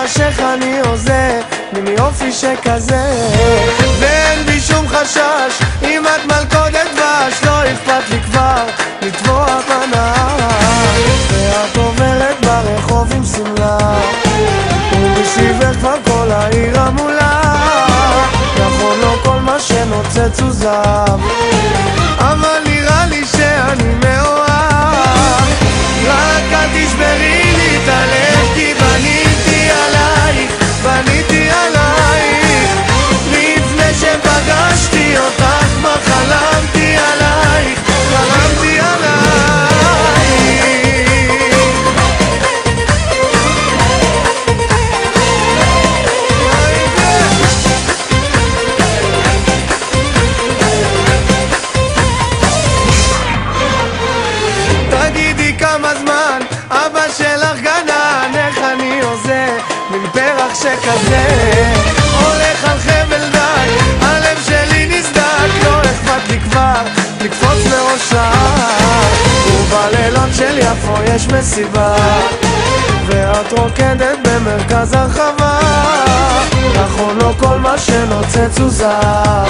חשש איך אני עוזה מיופי שכזה, ואין בי שום חשש אם את מלכודת דבש, לא אכפת לי כבר לטבוע בנהר, ואת עוברת ברחוב עם סמלה ובסביבך כבר כל העיר המולה, נכון לא כל מה שנוצץ הוא זהב, אבל נראה לי שאני מאוהב, רק אל תשברי לי את הלב כי בניתי עלייך, בניתי עלייך, לפני שפגשתי אותך מה חלמתי עלייך, חלמתי עלייך. תגידי כמה זמן אבא שלך גנן, איך אני עוזה מן פרח שכזה, הולך על חבל דק, הלב שלי נסדק, לא אכפת לי כבר לקפוץ לראשה, ובלילות של יפו יש מסיבה ואת רוקדת במרכז הרחבה, נכון לא כל מה שנוצץ הוא זהב,